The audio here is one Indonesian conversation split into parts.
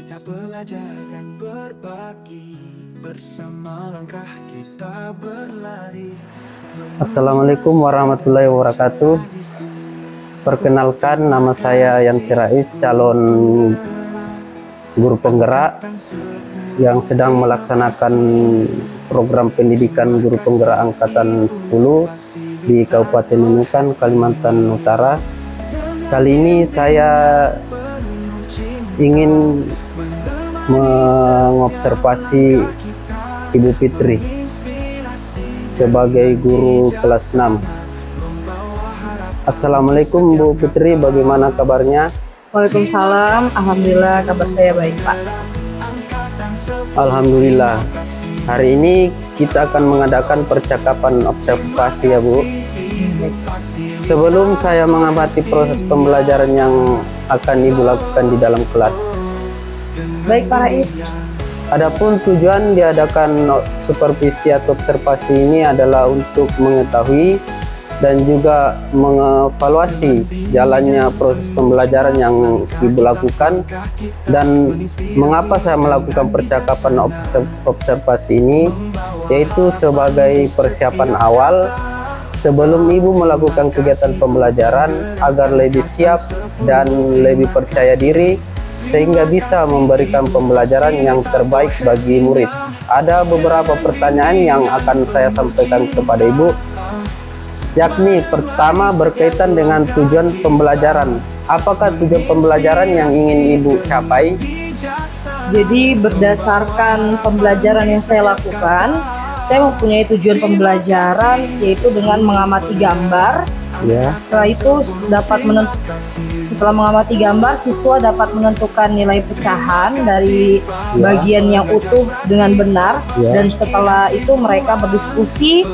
Ya belajar dan berbagi, bersama langkah kita berlari. Assalamualaikum warahmatullahi wabarakatuh. Perkenalkan, nama saya Yansi Rais, calon guru penggerak yang sedang melaksanakan program pendidikan guru penggerak angkatan 10 di Kabupaten Nunukan, Kalimantan Utara. Kali ini saya ingin mengobservasi Ibu Fitri sebagai guru kelas 6. Assalamualaikum Bu Fitri, bagaimana kabarnya? Waalaikumsalam, alhamdulillah kabar saya baik Pak. Alhamdulillah. Hari ini kita akan mengadakan percakapan observasi ya Bu. Sebelum saya mengamati proses pembelajaran yang akan Ibu lakukan di dalam kelas. Baik Pak Rais. Adapun tujuan diadakan supervisi atau observasi ini adalah untuk mengetahui dan juga mengevaluasi jalannya proses pembelajaran yang Ibu lakukan, dan mengapa saya melakukan percakapan observasi ini, yaitu sebagai persiapan awal sebelum Ibu melakukan kegiatan pembelajaran agar lebih siap dan lebih percaya diri sehingga bisa memberikan pembelajaran yang terbaik bagi murid. Ada beberapa pertanyaan yang akan saya sampaikan kepada Ibu, yakni pertama berkaitan dengan tujuan pembelajaran. Apakah tujuan pembelajaran yang ingin Ibu capai? Jadi berdasarkan pembelajaran yang saya lakukan, saya mempunyai tujuan pembelajaran yaitu dengan mengamati gambar. Ya. Setelah itu setelah mengamati gambar, siswa dapat menentukan nilai pecahan dari bagian yang utuh dengan benar. Dan setelah itu mereka berdiskusi.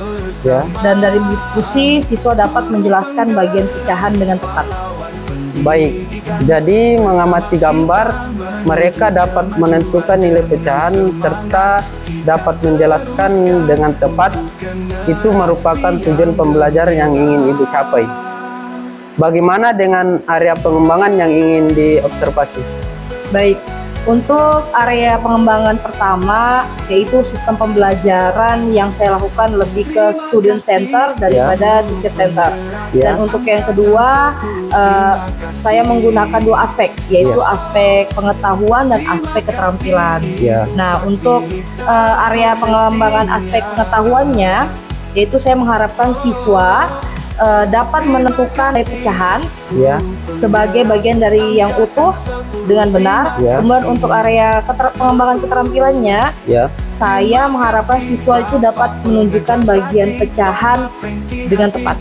Dan dari diskusi siswa dapat menjelaskan bagian pecahan dengan tepat. Baik, jadi mengamati gambar mereka dapat menentukan nilai pecahan serta dapat menjelaskan dengan tepat. Itu merupakan tujuan pembelajaran yang ingin Ibu capai. Bagaimana dengan area pengembangan yang ingin diobservasi? Baik, untuk area pengembangan pertama yaitu sistem pembelajaran yang saya lakukan lebih ke student center daripada teacher center. Dan untuk yang kedua, saya menggunakan dua aspek, yaitu aspek pengetahuan dan aspek keterampilan. Nah, untuk area pengembangan aspek pengetahuannya, yaitu saya mengharapkan siswa dapat menentukan nilai pecahan sebagai bagian dari yang utuh dengan benar. Kemudian untuk area pengembangan keterampilannya, saya mengharapkan siswa itu dapat menunjukkan bagian pecahan dengan tepat.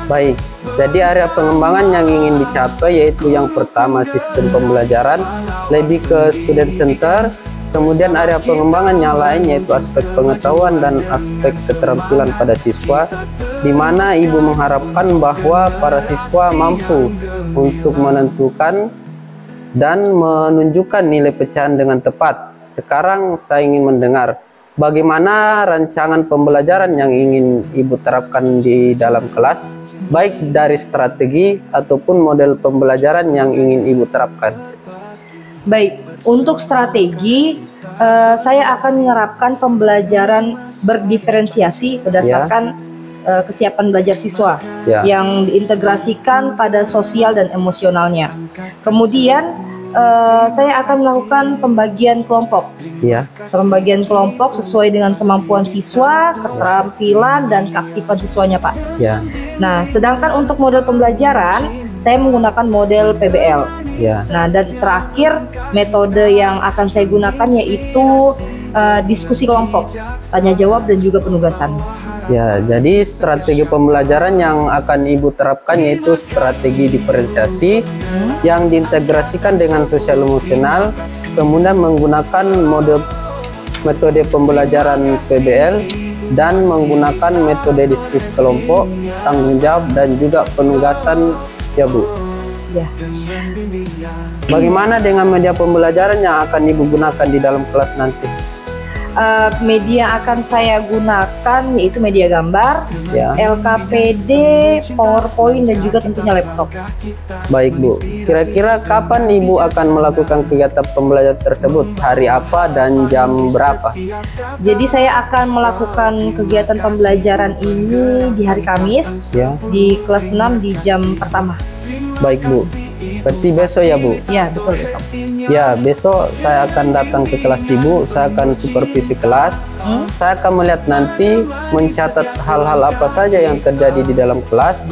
Baik, jadi area pengembangan yang ingin dicapai yaitu yang pertama sistem pembelajaran lebih ke student center. Kemudian area pengembangan yang lain yaitu aspek pengetahuan dan aspek keterampilan pada siswa, di mana Ibu mengharapkan bahwa para siswa mampu untuk menentukan dan menunjukkan nilai pecahan dengan tepat. Sekarang saya ingin mendengar bagaimana rancangan pembelajaran yang ingin Ibu terapkan di dalam kelas, baik dari strategi ataupun model pembelajaran yang ingin Ibu terapkan. Baik, untuk strategi saya akan menerapkan pembelajaran berdiferensiasi berdasarkan kesiapan belajar siswa yang diintegrasikan pada sosial dan emosionalnya. Kemudian saya akan melakukan pembagian kelompok. Pembagian kelompok sesuai dengan kemampuan siswa, keterampilan dan keaktifan siswanya, Pak. Nah, sedangkan untuk model pembelajaran saya menggunakan model PBL. Nah, dan terakhir metode yang akan saya gunakan yaitu diskusi kelompok, tanya jawab dan juga penugasan. Jadi strategi pembelajaran yang akan Ibu terapkan yaitu strategi diferensiasi yang diintegrasikan dengan sosial emosional, kemudian menggunakan metode pembelajaran PBL dan menggunakan metode diskusi kelompok, tanggung jawab dan juga penugasan Bu. Bagaimana dengan media pembelajaran yang akan Ibu gunakan di dalam kelas nanti? Media akan saya gunakan yaitu media gambar, Ya. LKPD, PowerPoint, dan juga tentunya laptop. Baik Bu, kira-kira kapan Ibu akan melakukan kegiatan pembelajaran tersebut? Hari apa dan jam berapa? Jadi saya akan melakukan kegiatan pembelajaran ini di hari Kamis, Ya. di kelas 6 di jam pertama. Baik Bu, berarti besok ya Bu? Ya, betul, besok. Ya, besok saya akan datang ke kelas Ibu, saya akan supervisi kelas. Saya akan melihat nanti, mencatat hal-hal apa saja yang terjadi di dalam kelas.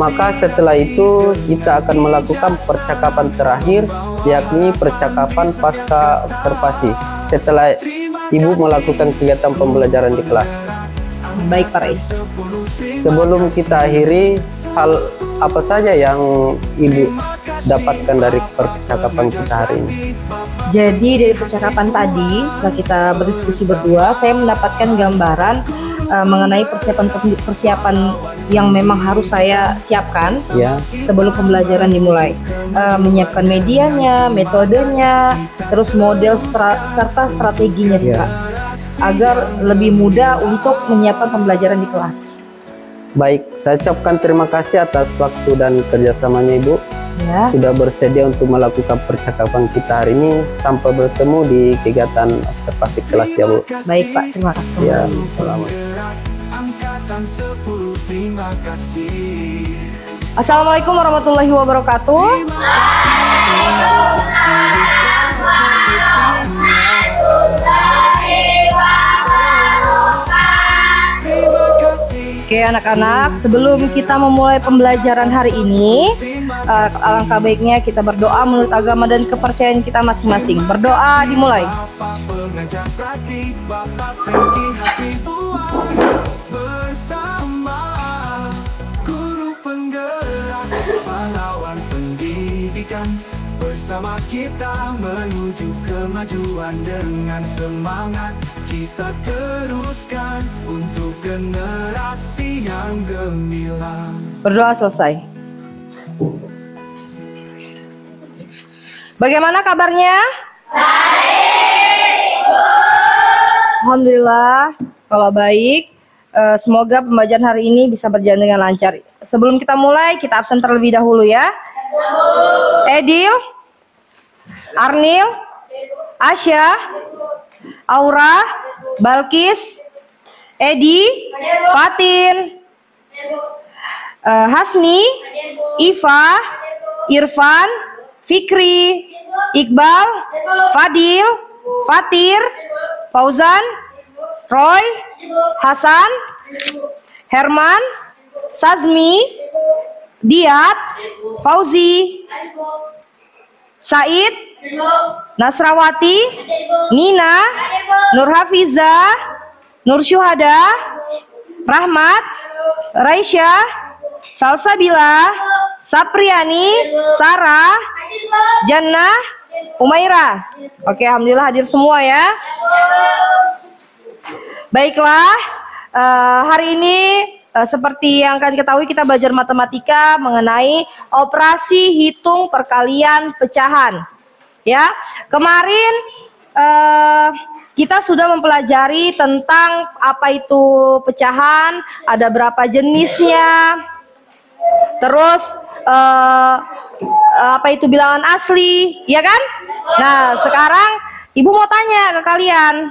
Maka setelah itu kita akan melakukan percakapan terakhir, yakni percakapan pasca observasi. Setelah Ibu melakukan kegiatan pembelajaran di kelas. Baik, Pak Rais. Sebelum kita akhiri, hal apa saja yang Ibu dapatkan dari percakapan kita hari ini? Jadi dari percakapan tadi, setelah kita berdiskusi berdua, saya mendapatkan gambaran mengenai persiapan yang memang harus saya siapkan Ya. sebelum pembelajaran dimulai. Menyiapkan medianya, metodenya, terus model serta strateginya sih, Ya. Pak, agar lebih mudah untuk menyiapkan pembelajaran di kelas. Baik, saya ucapkan terima kasih atas waktu dan kerjasamanya Ibu. Ya. Sudah bersedia untuk melakukan percakapan kita hari ini. Sampai bertemu di kegiatan observasi kelas ya Bu. Baik Pak, terima kasih. Ya, selamat. Angkatan 10, terima kasih. Assalamualaikum warahmatullahi wabarakatuh. Oke anak-anak, sebelum kita memulai pembelajaran hari ini, alangkah baiknya kita berdoa menurut agama dan kepercayaan kita masing-masing. Berdoa dimulai. Pengajar praktik Bapak Franky Hasibuan bersama guru penggerak pahlawan pendidikan. Bersama kita menuju kemajuan dengan semangat kita teruskan untuk generasi yang gemilang. Berdoa selesai. Bagaimana kabarnya? Baik. Alhamdulillah, kalau baik. Semoga pembelajaran hari ini bisa berjalan dengan lancar. Sebelum kita mulai, kita absen terlebih dahulu ya. Edil, Arnil, Asya, Aura, Balkis, Edi, Fatin, Hasni, Iva, Irfan, Fikri, Iqbal, Fadil, Fatir, Fauzan, Roy, Hasan, Herman, Sazmi, Diat, Fauzi, Said, Nasrawati, Nina, Nur Hafiza, Nur Syuhada, Rahmat, Raisya, Salsabila, Sapriani, Sarah, Jannah, Umaira. Oke, alhamdulillah hadir semua ya. Baiklah, hari ini seperti yang akan diketahui, kita belajar matematika mengenai operasi hitung perkalian pecahan. Ya, kemarin kita sudah mempelajari tentang apa itu pecahan, ada berapa jenisnya, terus apa itu bilangan asli, ya kan? Nah, sekarang Ibu mau tanya ke kalian.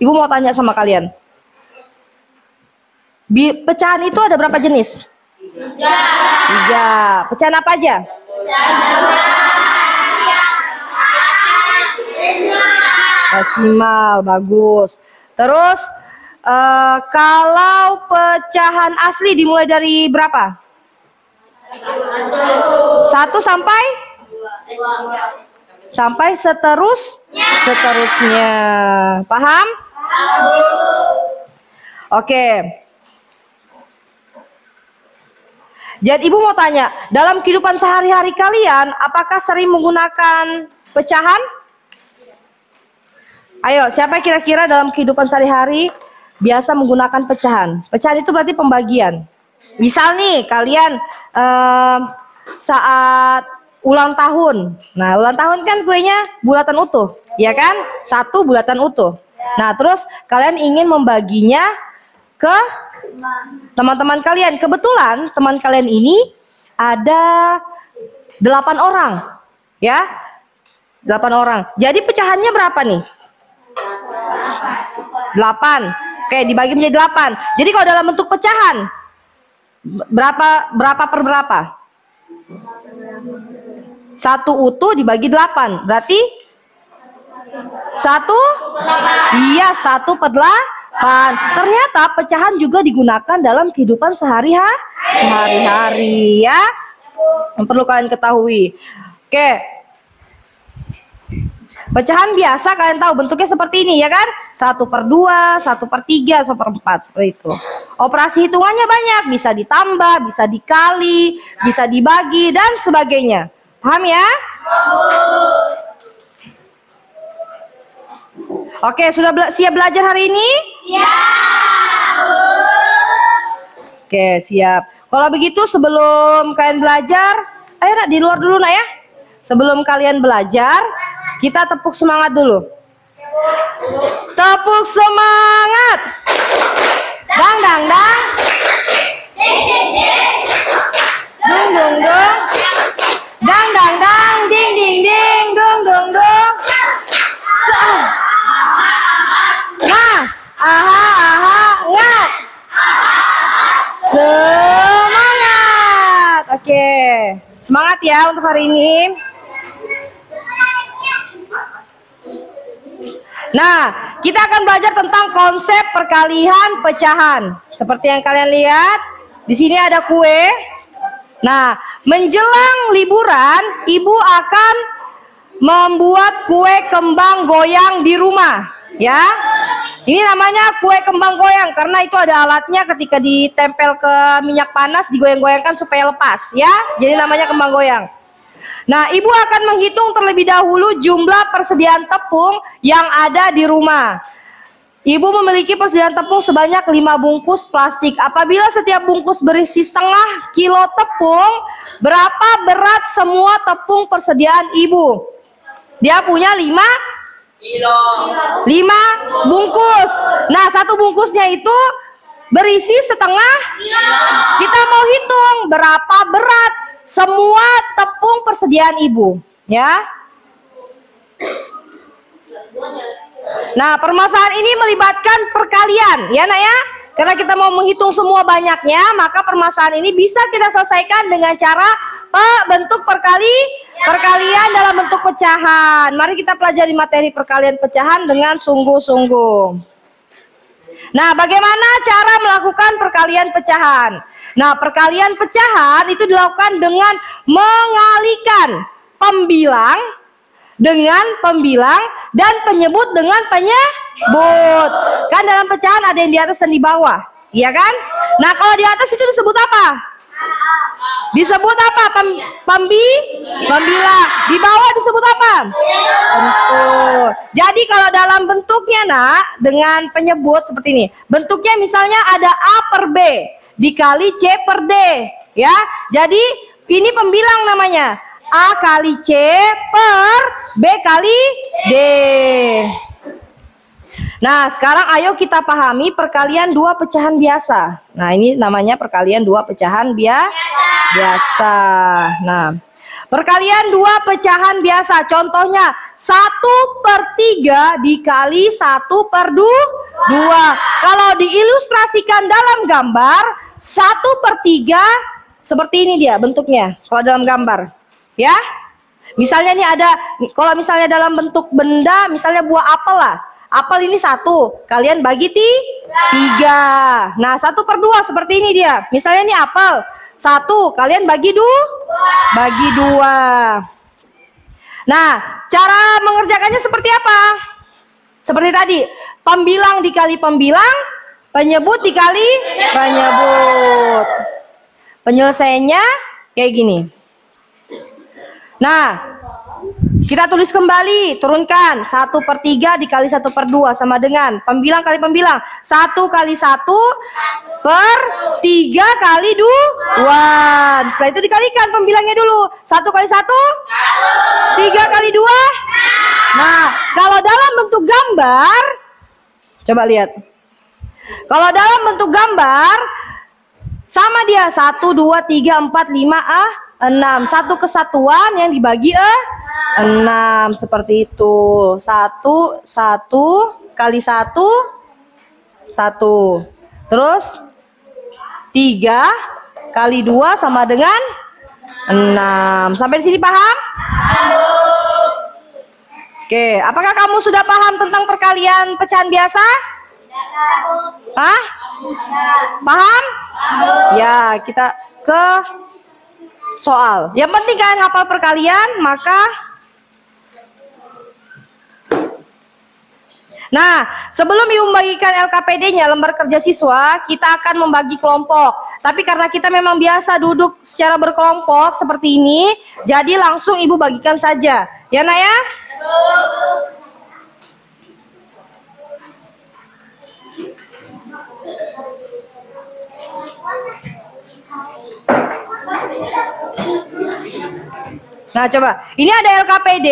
Ibu mau tanya sama kalian. Pecahan itu ada berapa jenis? Tiga. Pecahan apa aja? Desimal, bagus. Terus kalau pecahan asli dimulai dari berapa? 1 sampai seterusnya. Paham? Oke. Jadi Ibu mau tanya, dalam kehidupan sehari-hari kalian, apakah sering menggunakan pecahan? Ayo, siapa kira-kira dalam kehidupan sehari-hari biasa menggunakan pecahan? Pecahan itu berarti pembagian. Misal nih, kalian saat ulang tahun. Nah, ulang tahun kan kuenya bulatan utuh, ya kan? 1 bulatan utuh. Nah, terus kalian ingin membaginya ke teman-teman kalian. Kebetulan teman kalian ini ada 8 orang, ya. 8 orang. Jadi pecahannya berapa nih? 8. Oke, dibagi menjadi 8. Jadi kalau dalam bentuk pecahan berapa per berapa? 1 utuh dibagi 8. Berarti 1? Iya, 1/8. Ternyata pecahan juga digunakan dalam kehidupan sehari-hari, ya. Yang perlu kalian ketahui. Oke. Pecahan biasa kalian tahu bentuknya seperti ini, ya kan? 1/2, 1/3, 1/4, seperti itu. Operasi hitungannya banyak, bisa ditambah, bisa dikali, bisa dibagi, dan sebagainya. Paham ya? Oke, sudah siap belajar hari ini? Ya. Oke, siap. Kalau begitu sebelum kalian belajar, ayo nak di luar dulu nak ya. Sebelum kalian belajar, kita tepuk semangat dulu. Tepuk semangat. Dang dang dang. Ding ding ding. Dung dung dung. Dang dang dang. Ding ding ding. Dung dung dung. Nah, aha aha ngat. Semangat. Oke, semangat ya untuk hari ini. Nah, kita akan belajar tentang konsep perkalian pecahan. Seperti yang kalian lihat, di sini ada kue. Nah, menjelang liburan, ibu akan membuat kue kembang goyang di rumah, ya. Ini namanya kue kembang goyang karena itu ada alatnya, ketika ditempel ke minyak panas digoyang-goyangkan supaya lepas, ya. Jadi namanya kembang goyang. Nah, ibu akan menghitung terlebih dahulu jumlah persediaan tepung yang ada di rumah. Ibu memiliki persediaan tepung sebanyak 5 bungkus plastik. Apabila setiap bungkus berisi setengah kilo tepung, berapa berat semua tepung persediaan ibu? Dia punya 5 bungkus. Nah, 1 bungkusnya itu berisi setengah. Kita mau hitung berapa berat semua tepung persediaan ibu, ya. Nah, permasalahan ini melibatkan perkalian, ya nak ya. Karena kita mau menghitung semua banyaknya, maka permasalahan ini bisa kita selesaikan dengan cara bentuk perkalian dalam bentuk pecahan. Mari kita pelajari materi perkalian pecahan dengan sungguh-sungguh. Nah, bagaimana cara melakukan perkalian pecahan? Nah, perkalian pecahan itu dilakukan dengan mengalihkan pembilang dengan pembilang dan penyebut dengan penyebut. Kan dalam pecahan ada yang di atas dan di bawah, iya kan? Nah, kalau di atas itu disebut apa? Disebut apa? Pembilang. Di bawah disebut apa? Bentuk. Jadi kalau dalam bentuknya nak, dengan penyebut seperti ini. Bentuknya misalnya ada A per B dikali C per D, ya. Jadi ini pembilang namanya. A kali C per B kali D. Nah, sekarang ayo kita pahami perkalian 2 pecahan biasa. Nah, ini namanya perkalian 2 pecahan biasa. Nah, perkalian 2 pecahan biasa. Contohnya 1/3 dikali 1/2. Kalau diilustrasikan dalam gambar, 1/3 seperti ini dia bentuknya. Kalau dalam gambar, ya. Misalnya ini ada, kalau misalnya dalam bentuk benda, misalnya buah apel lah. Apel ini 1, kalian bagi 3. Nah, 1/2 seperti ini dia. Misalnya ini apel 1, kalian bagi 2. Nah, cara mengerjakannya seperti apa? Seperti tadi, pembilang dikali pembilang, penyebut dikali penyebut. Penyelesaiannya kayak gini. Nah, kita tulis kembali, turunkan 1/3 dikali 1/2 sama dengan pembilang kali pembilang. 1 kali 1 per 3 kali 2. Setelah itu dikalikan pembilangnya dulu. 1 kali 1 3 kali 2. Nah, kalau dalam bentuk gambar, coba lihat. Kalau dalam bentuk gambar sama dia 1 2 3 4 5 6. Satu kesatuan yang dibagi 6 seperti itu. 1 kali 1 1. Terus 3 kali 2 sama dengan 6. Sampai di sini paham? Oke, apakah kamu sudah paham tentang perkalian pecahan biasa? Hah? Paham? Ya, kita ke soal. Yang penting kan hafal perkalian, maka nah, sebelum Ibu membagikan LKPD-nya, lembar kerja siswa, kita akan membagi kelompok. Tapi karena kita memang biasa duduk secara berkelompok seperti ini, jadi langsung Ibu bagikan saja. Ya, Nak ya? Nah, coba. Ini ada LKPD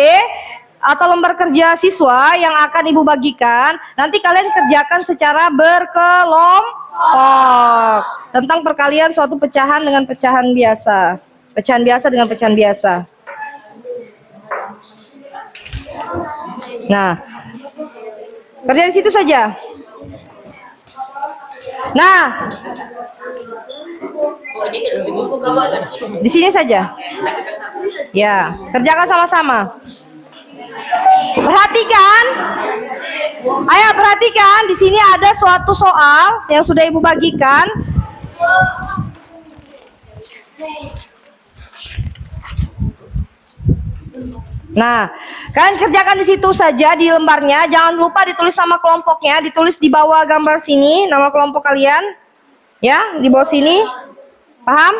atau lembar kerja siswa yang akan Ibu bagikan. Nanti kalian kerjakan secara berkelompok tentang perkalian suatu pecahan dengan pecahan biasa. Pecahan biasa dengan pecahan biasa. Nah, kerja di situ saja. Nah, di sini saja. Ya, kerjakan sama-sama. Perhatikan. Ayo perhatikan, di sini ada suatu soal yang sudah Ibu bagikan. Nah, kalian kerjakan di situ saja di lembarnya. Jangan lupa ditulis nama kelompoknya, ditulis di bawah gambar sini nama kelompok kalian. Ya, di bawah sini. Paham?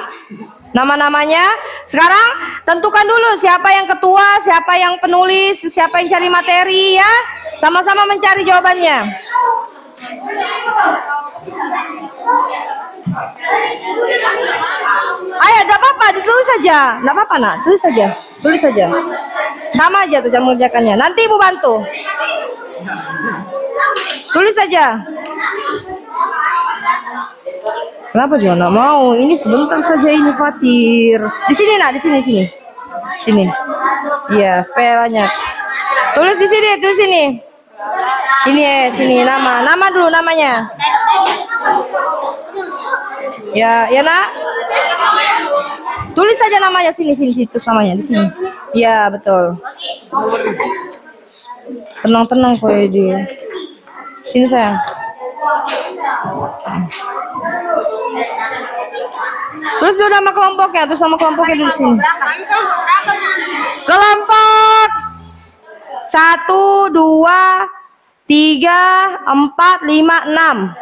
Nama-namanya. Sekarang tentukan dulu siapa yang ketua, siapa yang penulis, siapa yang cari materi ya. Sama-sama mencari jawabannya. Ayo, tidak apa-apa, ditulis saja. Tidak apa-apa, Nak, tulis saja. Tulis saja. Sama aja tuh cara mengerjakannya. Nanti Ibu bantu. Tulis saja. Kenapa juga nggak mau? Ini sebentar saja ini, Fatir. Di sini, Nak, di sini, sini. Sini. Iya, supaya banyak. Tulis di sini, tulis sini. Ini sini nama. Nama dulu namanya. Ya, ya, Nak. Tulis saja namanya sini, sini, situ namanya di sini. Iya, betul. Tenang-tenang kok dia. Sini sayang. Terus dulu nama kelompoknya, terus nama kelompoknya dulu sini. Kelompok 1, 2, 3, 4, 5, 6.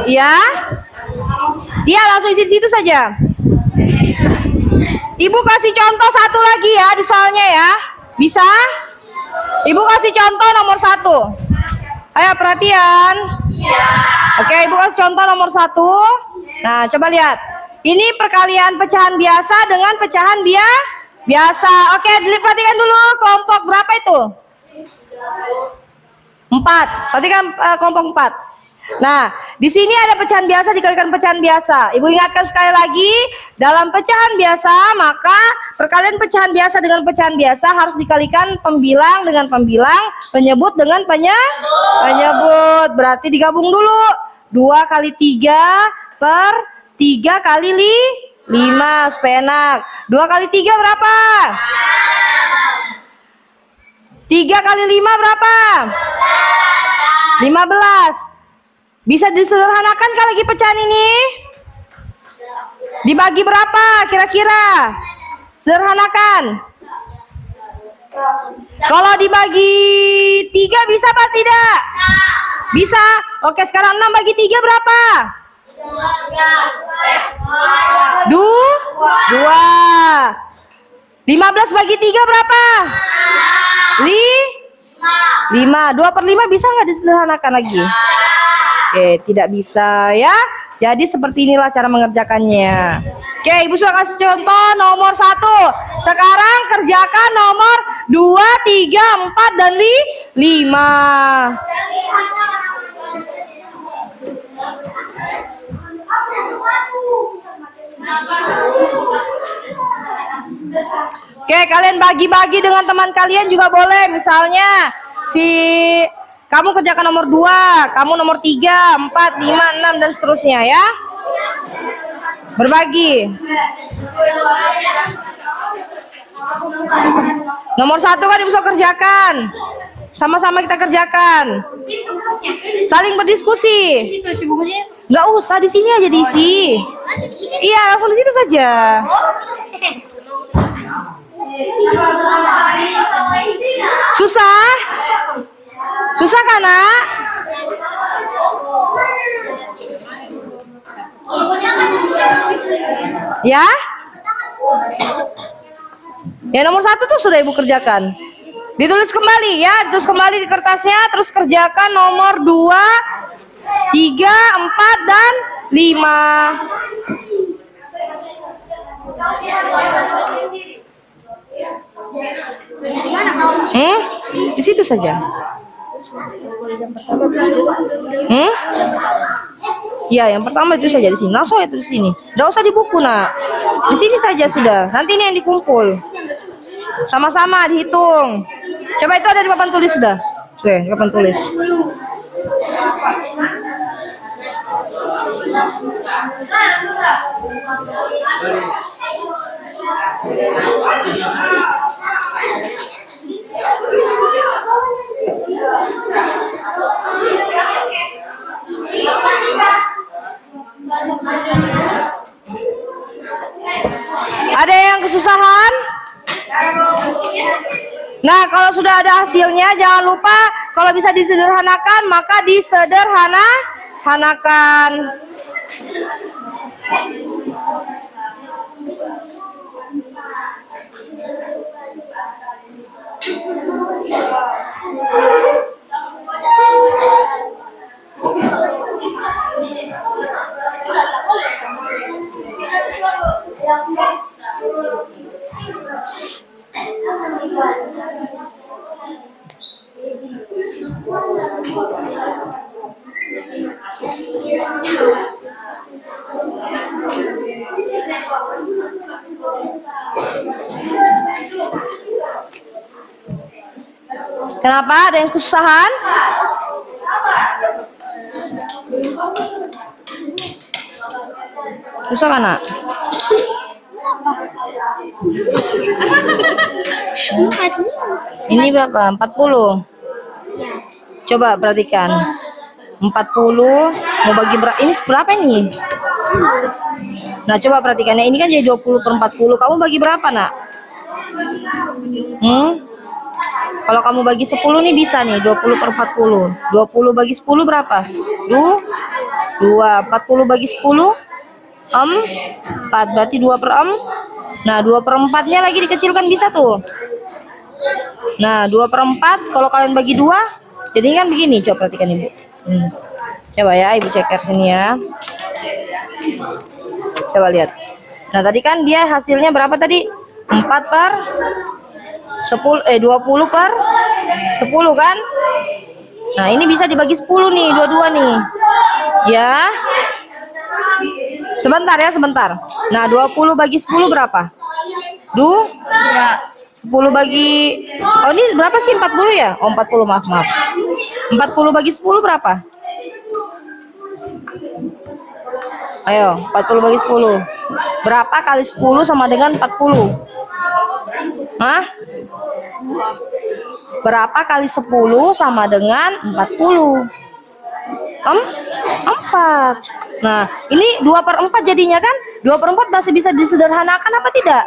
Ya, dia langsung isi situ saja. Ibu kasih contoh satu lagi ya di soalnya ya, bisa? Ibu kasih contoh nomor 1. Ayo perhatian. Oke, Ibu kasih contoh nomor 1. Nah, coba lihat. Ini perkalian pecahan biasa dengan pecahan biasa. Oke, perhatikan dulu kelompok berapa itu? 4. Perhatikan kelompok 4. Nah, di sini ada pecahan biasa dikalikan pecahan biasa. Ibu ingatkan sekali lagi, dalam pecahan biasa, maka perkalian pecahan biasa dengan pecahan biasa harus dikalikan pembilang dengan pembilang, penyebut dengan penyebut. Berarti digabung dulu. 2 kali 3 per 3 kali 5 supaya enak. 2 kali 3 berapa? 3 kali 5 berapa? 15. Bisa disederhanakan kan lagi pecahan ini? Dibagi berapa kira-kira? Sederhanakan. Kalau dibagi 3 bisa apa tidak? Bisa. Oke, sekarang 6 bagi 3 berapa? 2. 15 bagi 3 berapa? 5. 2/5 bisa nggak disederhanakan lagi? Oke, tidak bisa ya. Jadi seperti inilah cara mengerjakannya. Oke, Ibu sudah kasih contoh nomor 1. Sekarang kerjakan nomor 2, 3, 4, dan 5. Oke, kalian bagi-bagi dengan teman kalian juga boleh. Misalnya kamu kerjakan nomor 2, kamu nomor 3, 4, 5, 6 dan seterusnya ya. Berbagi. Nomor 1 kan Ibu bisa kerjakan. Sama-sama kita kerjakan. Saling berdiskusi. Nggak usah, di sini aja diisi. Iya, langsung di situ saja. Susah? Susah kan, Nak? Ya? Ya, nomor 1 tuh sudah Ibu kerjakan. Ditulis kembali ya, ditulis kembali di kertasnya, terus kerjakan nomor 2, 3, 4, dan 5. Di situ saja. Ya, yang pertama itu saja di sini. Langsung itu di sini. Nggak usah di buku, Nak. Di sini saja sudah. Nanti ini yang dikumpul. Sama-sama dihitung. Coba itu ada di papan tulis sudah. Oke, papan tulis. Ada yang kesusahan? Nah, kalau sudah ada hasilnya, jangan lupa kalau bisa disederhanakan, maka disederhanakan. Kenapa? Ada yang kesusahan? Susah kan, Nak? Ini berapa? 40. Coba perhatikan. 40 mau bagi berapa? Ini seberapa ini? Nah, coba perhatikannya. Ini kan jadi 20/40. Kamu bagi berapa, Nak? Kalau kamu bagi 10 nih bisa nih 20/40. 20 bagi 10 berapa? 2. 40 bagi 10 4. Berarti 2/4. Nah, 2/4-nya lagi dikecilkan bisa tuh. Nah, 2/4 kalau kalian bagi 2 jadi kan begini. Coba perhatikan Ibu. Coba ya, Ibu ceker sini ya. Coba lihat. Nah, tadi kan dia hasilnya berapa tadi? 20/10 kan? Nah, ini bisa dibagi 10 nih, dua-dua nih. Ya. Sebentar ya, sebentar. Nah, 20 bagi 10 berapa? 10 bagi... Oh, ini berapa sih? 40 ya? Oh, 40, maaf. 40 bagi 10 berapa? Ayo, 40 bagi 10. Berapa kali 10 sama dengan 40? Hah? Berapa kali 10 sama dengan 40? 4. Nah, ini 2/4 jadinya kan? 2/4 masih bisa disederhanakan apa tidak?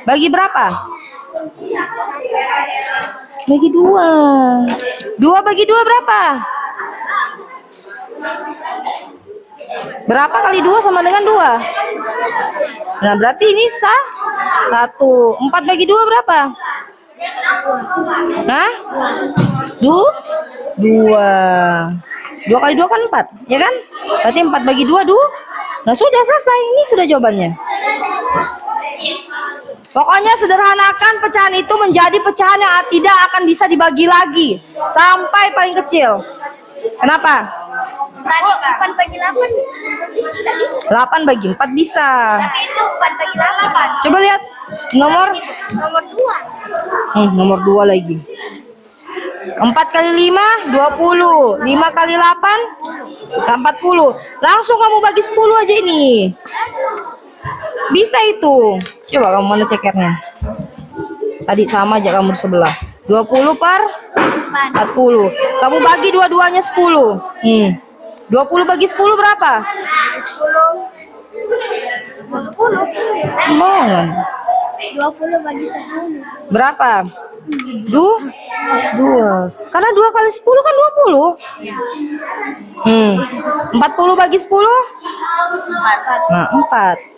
Bagi berapa? Bagi 2. 2 bagi 2 berapa? Berapa kali 2 sama dengan 2? Nah, berarti ini 1. 4 bagi 2 berapa? Hah? 2? 2 kali 2 kan 4, ya kan? Berarti 4 bagi 2, 2. Nah, sudah selesai. Ini sudah jawabannya. Pokoknya sederhanakan pecahan itu menjadi pecahan yang tidak akan bisa dibagi lagi sampai paling kecil. Kenapa? Tadi 4 bagi 8 bisa. 8 bagi 4 bisa. Tapi itu 4 bagi 8. Coba lihat nomor 2. nomor 2 lagi. 4 kali 5 20. 5 kali 8 40. Langsung kamu bagi 10 aja ini. Bisa itu. Coba kamu mana cekernya? Tadi sama aja kamu di sebelah. 20 per 40. Kamu bagi dua-duanya 10. 20 bagi 10 berapa? 10. Mohon. 20 bagi 10. Berapa? 2. Karena 2 kali 10 kan 20. 40 bagi 10? 4. Nah, 4.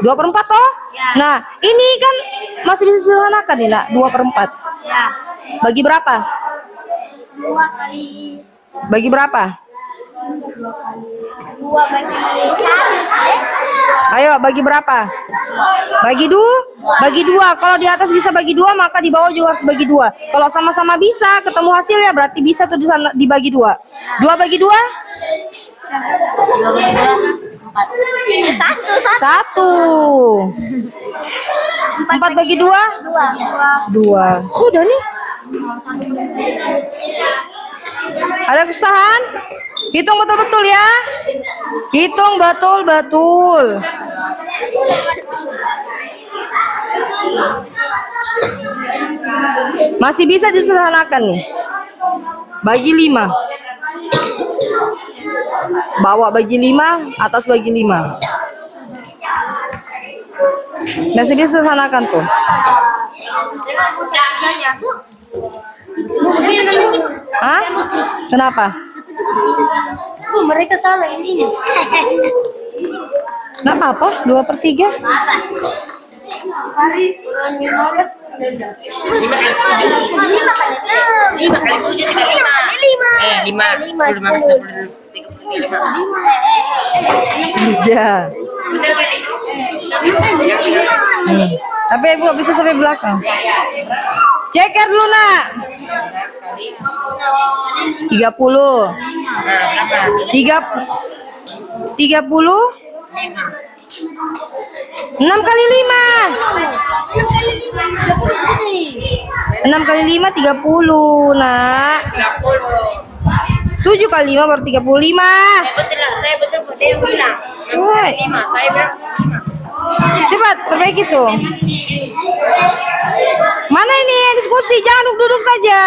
2/4 toh? Ya. Nah, ini kan masih bisa disederhanakan nih, Nak. 2/4. Ya. Bagi berapa? 2 kali Bagi berapa? 2 bagi 1. Ayo, bagi berapa? Bagi 2? Bagi 2. Kalau di atas bisa bagi 2, maka di bawah juga harus bagi 2. Kalau sama-sama bisa ketemu hasilnya, berarti bisa tuh di sana dibagi 2. 2 bagi 2? 2 bagi 2 4. 1. 4 bagi 2? 2. Sudah nih. Ada kesusahan? Hitung betul-betul ya. Hitung betul-betul. Masih bisa disederhanakan nih. Bagi 5. Bawah bagi 5, atas bagi 5. Masih bisa disederhanakan tuh. Hah? Kenapa? Mereka salah ininya. Nggak apa-apa, 2/3. 5 kali 7 35. 5 10 15 20 30 Ja. Tapi ibu nggak bisa sampai belakang. Ceker dulu, Nak. 30. 30. 6 kali 5. 6 kali 5 30, Nak. 7 kali 5 baru 35. Saya betul dia yang bilang. Woi. 5 saya bilang. Cepat, perbaiki tuh. Mana ini diskusi? Jangan duduk-duduk saja.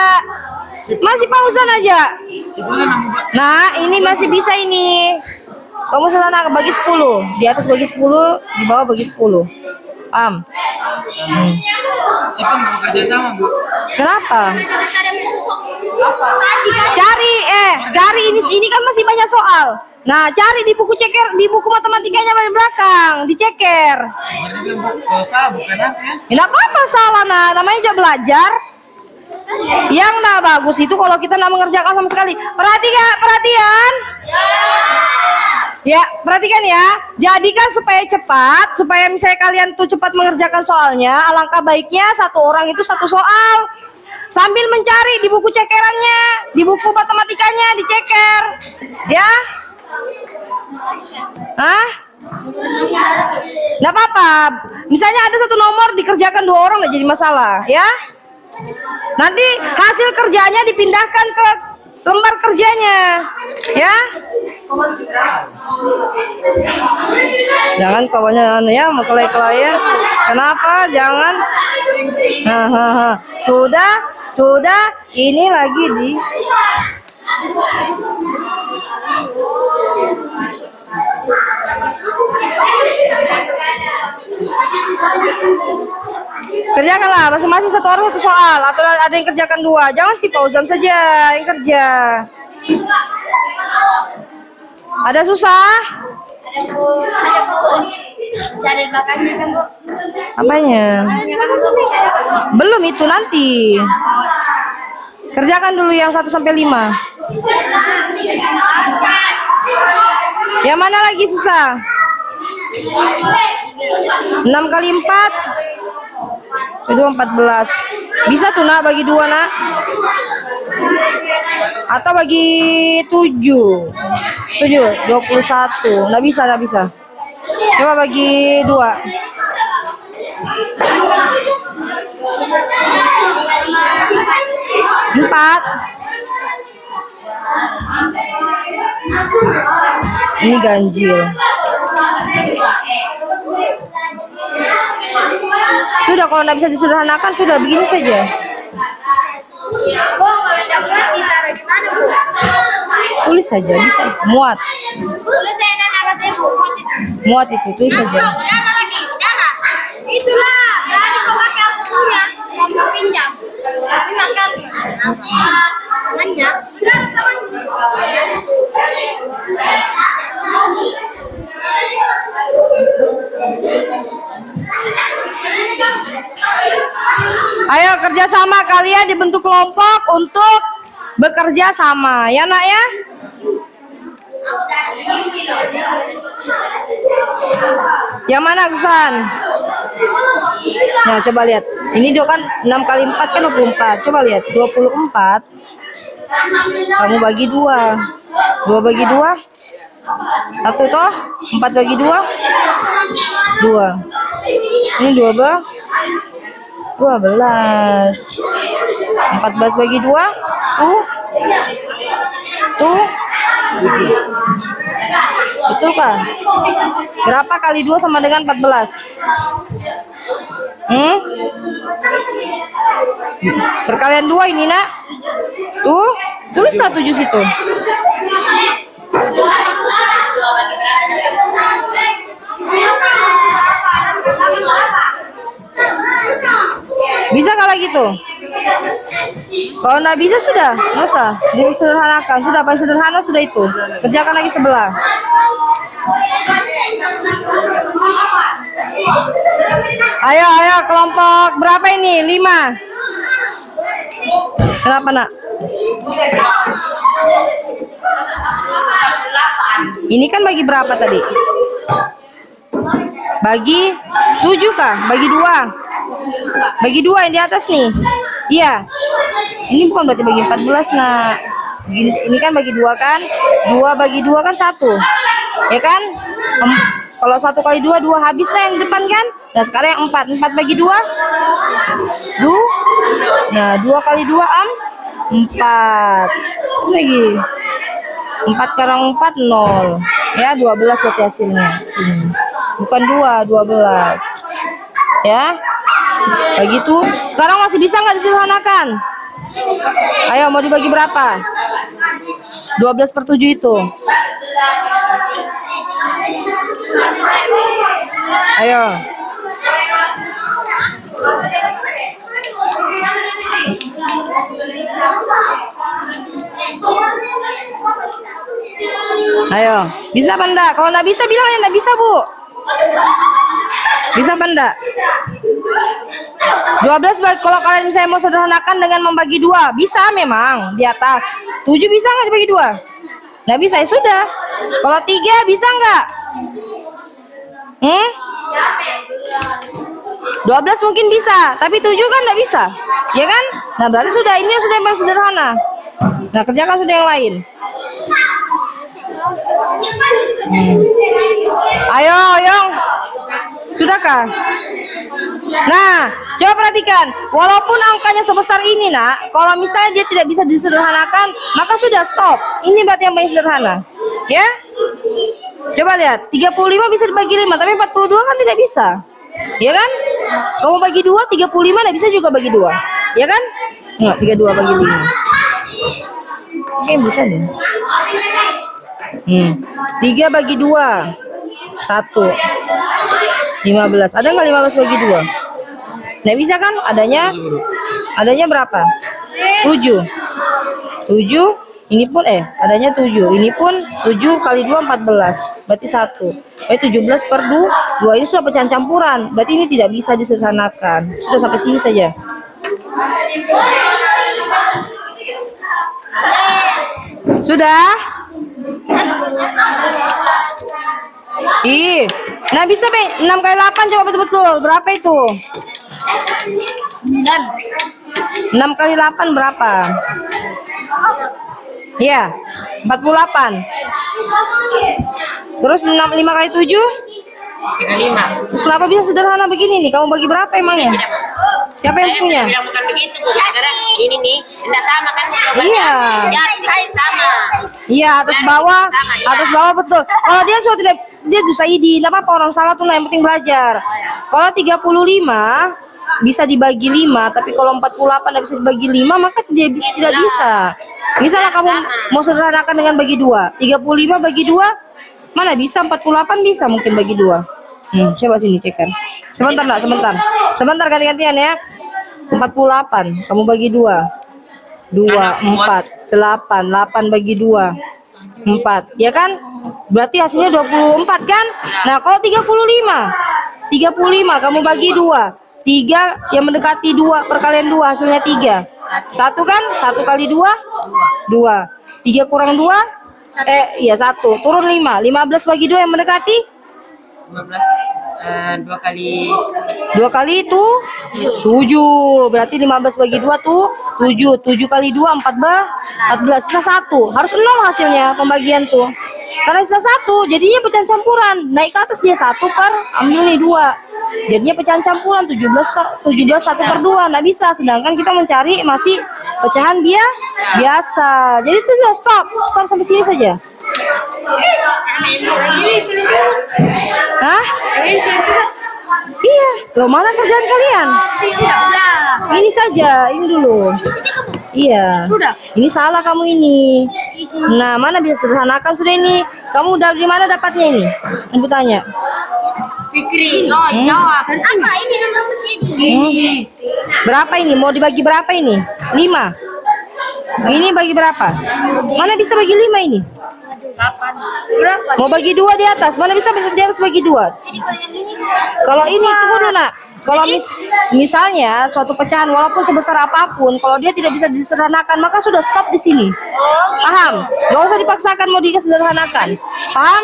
Masih pausan aja. Nah, ini masih bisa ini. Kamu sana bagi 10. Di atas bagi 10, di bawah bagi 10. Paham? Siapa mau kerja sama, Bu? Kenapa? Cari ini kan masih banyak soal. Nah, cari di buku ceker, di buku matematikanya di belakang, diceker. Kalau salah bukan aku ya. Nggak apa-apa salah, nah namanya juga belajar. Yang nggak bagus itu kalau kita nggak mengerjakan sama sekali. Perhatian. Ya, perhatikan ya. Jadikan supaya cepat, supaya misalnya kalian tuh cepat mengerjakan soalnya, alangkah baiknya satu orang itu satu soal. Sambil mencari di buku cekerannya, di buku matematikanya diceker. Ya? Hah? Nggak apa-apa. Misalnya ada satu nomor dikerjakan 2 orang nggak jadi masalah, ya? Nanti hasil kerjanya dipindahkan ke lembar kerjanya, ya? Jangan kawannya ya mau kelai-kelai ya. Kenapa? Jangan. Sudah. Ini lagi di. Kerjakanlah masing-masing satu orang satu soal, atau ada yang kerjakan dua. Jangan si Fauzan saja yang kerja. Ada susah? Ada Bu. Ada Bu. Bisa ada di belakangnya kan Bu? Apanya? Belakangnya kan Bu. Bisa ada kan Bu? Belum, itu nanti. Kerjakan dulu yang 1 sampai 5. Yang mana lagi susah? 6 kali 4 itu 14. Bisa tuh nak bagi 2 nak, atau bagi 7 21. Nggak bisa. Coba bagi 2. 4. Ini ganjil. Sudah, kalau nggak bisa disederhanakan sudah begini saja. Bu, kalau dapat ditaruh di mana Bu? Tulis saja, bisa. Muat. Tulis saya dan alatnya Bu. Muat itu, tulis saja. Dana lagi, Dana. Itulah, berani kau pakai bukunya, mau pinjam. Tapi makan. Tangannya. Ayo kerjasama, kalian dibentuk kelompok untuk bekerja sama, ya nak ya. Yang mana Gusan? Nah coba lihat, ini dia kan 6 kali 4 kan 24. Coba lihat 24. Kamu bagi 2. 2 bagi 2. 1 toh. 4 bagi 2. 2. Ini 12. 14 bagi 2. Tuh. Betul kan? Berapa kali 2 sama dengan 14? Perkalian 2 ini nak. Tuh, tulislah 7 situ. Bisa kalau gitu? Kalau nggak bisa sudah, nggak usah disederhanakan. Sudah paling sederhana sudah itu. Kerjakan lagi sebelah. Ayo kelompok berapa ini? 5. Kenapa nak? Ini kan bagi berapa tadi? Bagi 7 kah? Bagi 2. Bagi 2 yang di atas nih. Iya. Ini bukan berarti bagi 14 nak. Ini kan bagi 2 kan? 2 bagi 2 kan 1. Ya kan? Kalau 1 kali 2, 2 habis lah yang depan kan? Nah sekarang yang 4. 4 bagi 2. Nah 2 kali 2 4. Lagi 4 kurang 4 0. Ya 12 berarti hasilnya. Sini. Bukan 2, 12. Ya. Begitu. Sekarang masih bisa nggak disederhanakan? Ayo mau dibagi berapa? 12/7 itu. Ayo. Ayo, bisa apa enggak? Kalau enggak bisa bilang ya enggak bisa, Bu. Bisa apa enggak? 12 kalau kalian misalnya mau sederhanakan dengan membagi 2, bisa memang di atas. 7 bisa nggak dibagi 2? Nggak bisa, ya sudah. Kalau 3 bisa nggak? 12 mungkin bisa, tapi 7 kan nggak bisa, ya kan? Nah berarti sudah, ini sudah yang paling sederhana. Nah kerjakan sudah yang lain. Ayo, Yong. Sudahkah? Nah, coba perhatikan. Walaupun angkanya sebesar ini, nak, kalau misalnya dia tidak bisa disederhanakan, maka sudah stop. Ini berarti yang paling sederhana. Ya? Coba lihat, 35 bisa dibagi 5, tapi 42 kan tidak bisa. Ya kan? Kamu bagi 2, 35 tidak bisa juga bagi 2. Ya kan? Nah, 32 bagi 5. Oke, bisa nih. 3 bagi 2. 1. 15. Ada nggak 15 bagi 2? Nggak bisa kan? Adanya berapa? 7. 7. Ini pun adanya 7. Ini pun 7 kali 2 14. Berarti 1. Berarti 17 per 2. Ini sudah pecahan campuran. Berarti ini tidak bisa disederhanakan. Sudah sampai sini saja. Sudah? Nah bisa 6 kali 8 coba betul-betul. Berapa itu? 9. 6 kali 8 berapa? Ya, 48. Terus 5 kali 7? 35. Terus kenapa bisa sederhana begini nih? Kamu bagi berapa emangnya? Siapa yang punya? Saya bilang bukan begitu, Bu. Karena ini nih, enggak sama kan jawabannya. Iya. Ya, tidak sama. Iya, atas bawah, atas bawah betul. Kalau dia sudah tidak, dia bisa ID, apa orang salah tuh, yang penting belajar. Kalau 35 bisa dibagi 5, tapi kalau 48 tidak bisa dibagi 5, maka dia tidak bisa. Misalnya kamu mau sederhanakan dengan bagi 2, 35 bagi 2, mana bisa? 48 bisa mungkin bagi 2. Coba sini cekkan. Sebentar nak, sebentar ganti-gantian ya. 48 kamu bagi 2, 4, 8 bagi 2, 4, ya kan? Berarti hasilnya 24 kan? Nah kalau 35 kamu bagi 2, 3 yang mendekati 2 perkalian 2 hasilnya 3. 1 kan? 1 kali 2 2. 3 kurang 2 iya 1. Turun 5. 15 bagi 2 yang mendekati 15. 2 kali 7. Berarti 15 bagi 2 tuh 7. 7 kali 2 14. Sisa 1. Harus 0 hasilnya pembagian tuh. Karena sisa 1 jadinya pecahan campuran. Naik ke atas dia 1 per ambil nih 2. Jadinya pecahan campuran 17 1 per 2. Nggak bisa. Sedangkan kita mencari masih pecahan biasa. Jadi sudah stop sampai sini saja. Hah? Iya. Loh, mana kerjaan kalian? Ini saja, ini dulu. Iya. Ini salah kamu ini. Nah, mana bisa sederhanakan sudah ini? Kamu dari mana dapatnya ini? Ibu tanya. Fikri, jawab. Apa ini nomor sini? Berapa ini? Mau dibagi berapa ini? 5. Ini bagi berapa? Mana bisa bagi 5 ini? 8. Mau bagi 2 di atas. Mana bisa di atas bagi 2? Kalau ini tunggu dulu nak. Kalau misalnya suatu pecahan walaupun sebesar apapun, kalau dia tidak bisa disederhanakan, maka sudah stop di sini. Paham? Gak usah dipaksakan mau disederhanakan. Paham?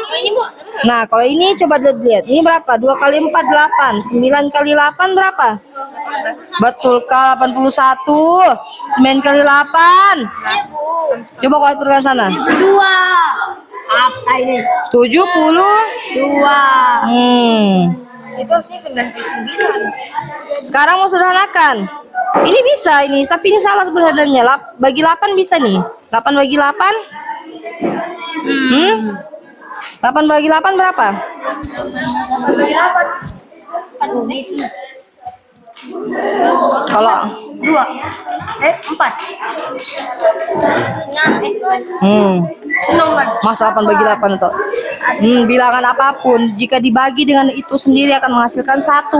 Nah, kalau ini coba lihat. Ini berapa? 2 kali 4 8. 9 kali 8 berapa? Betul kah? 81. 9 kali 8. Coba kau aturkan sana. 2. Apa ini? 72. Itu harusnya 99. Sekarang mau sederhanakan. Ini bisa ini, tapi ini salah sebenarnya. Bagi 8 bisa nih. 8 bagi 8. 8 bagi 8 berapa? 4. Kalau 4. 6. Masa 8 bagi 8 tuh. Bilangan apapun jika dibagi dengan itu sendiri akan menghasilkan 1.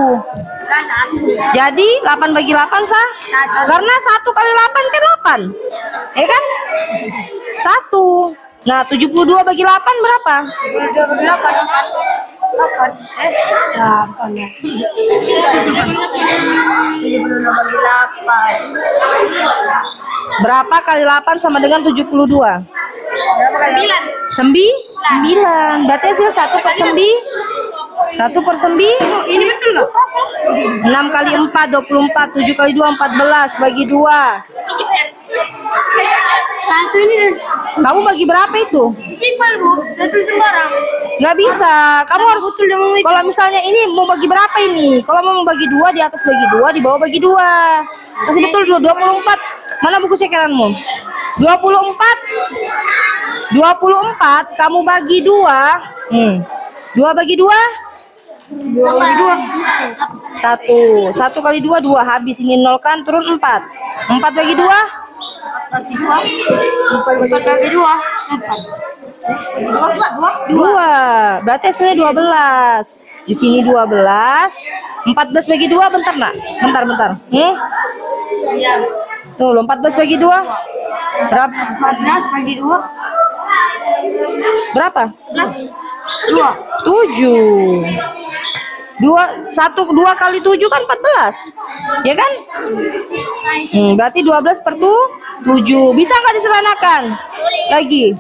Jadi 8 bagi 8 sah? Karena 1 kali 8 kan 8. Ya kan? 1. Nah, 72 bagi 8 berapa? 8 ya. 76 bagi 8. Berapa kali 8 sama dengan 72? 9. Berarti hasil 1 per 9. 1 per 9. Ini betul nggak? 6 kali 4 24. 7 kali 2 14 bagi 2. Satu ini Kamu bagi berapa itu? simpel Bu, satu sembarang. Nggak bisa. Kamu harus kalau misalnya ini mau bagi berapa ini? Kalau mau bagi 2 di atas bagi 2, di bawah bagi 2. Masih betul dulu 24. Mana buku cekeranmu? 24 kamu bagi 2. 2 bagi 2? 2 bagi 2. 1 kali 2 2 habis ini 0 kan turun 4. 4 bagi 2? 4 bagi 2. 4 bagi 2. 4. 2. Berarti hasilnya 12. Di sini 12. 14 bagi 2 bentar, Nak. Bentar. Tuh, 14 bagi 2. Berapa? 14 bagi 2. Berapa? 2. 7. 2 kali 7 kan 14. Ya kan? Berarti 12 per 7. Bisa nggak disederhanakan? Lagi.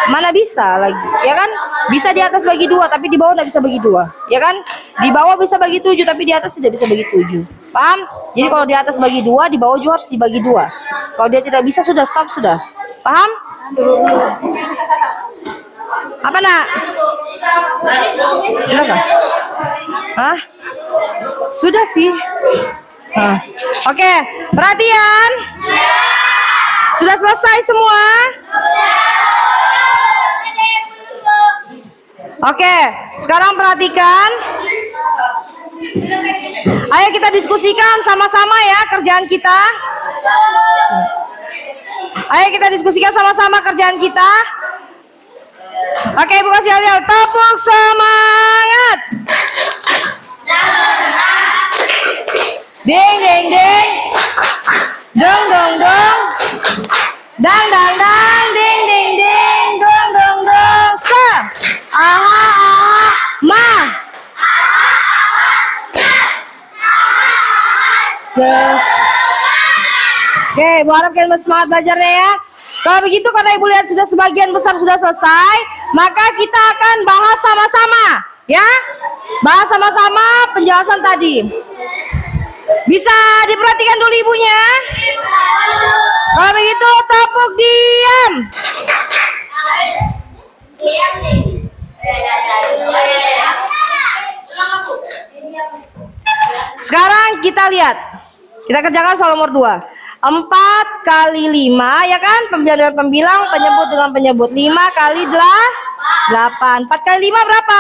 Mana bisa lagi, ya kan? Bisa di atas bagi 2, tapi di bawah nggak bisa bagi 2, ya kan? Di bawah bisa bagi 7, tapi di atas tidak bisa bagi 7. Paham? Jadi kalau di atas bagi 2, di bawah juga harus dibagi 2. Kalau dia tidak bisa, sudah stop, sudah. Paham? Apa, Nak? Kenapa? Hah? Sudah sih. Oke, perhatian. Sudah selesai semua? Oke, sekarang perhatikan. Ayo kita diskusikan sama-sama ya kerjaan kita. Ayo kita diskusikan sama-sama kerjaan kita. Oke, Ibu kasih yel-yel. Tepuk semangat. Ding ding ding. Dong dong dong. Dang dang dang. Ding ding ding. Dong dong dong. Sa. Aha aha. Ma. Oke, Bu harap kalian semangat belajarnya ya. Kalau begitu, karena Ibu lihat sudah sebagian besar sudah selesai, maka kita akan bahas sama-sama, ya. Bahas sama-sama penjelasan tadi. Bisa diperhatikan dulu Ibunya. Kalau begitu, tepuk diam. Sekarang kita lihat. Kita kerjakan soal nomor 2. 4 kali 5, ya kan? Pembilang dengan pembilang, penyebut dengan penyebut. 5 kali 8. 4 kali 5 berapa?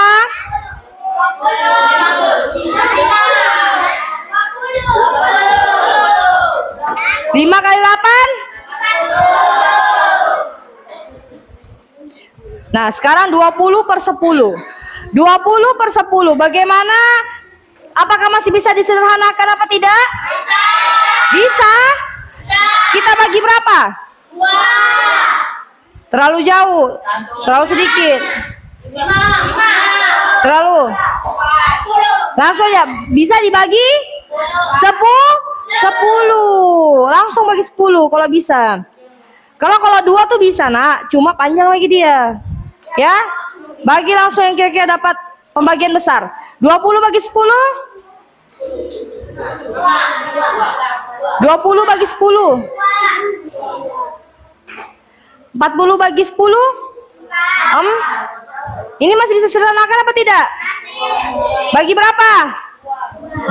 5 kali 8? Nah, sekarang 20 per 10. 20 per 10, bagaimana? Apakah masih bisa disederhanakan apa tidak? Bisa. Kita bagi berapa? 2. Terlalu jauh. Terlalu sedikit. 5. Terlalu. Langsung ya, bisa dibagi 10. Langsung bagi 10 kalau bisa. Kalau 2 tuh bisa, Nak, cuma panjang lagi dia. Ya. Bagi langsung yang kira-kira dapat pembagian besar. 20 bagi 10. 20 bagi 10. 40 bagi 10. Ini masih bisa sederhanakan apa tidak? Bagi berapa?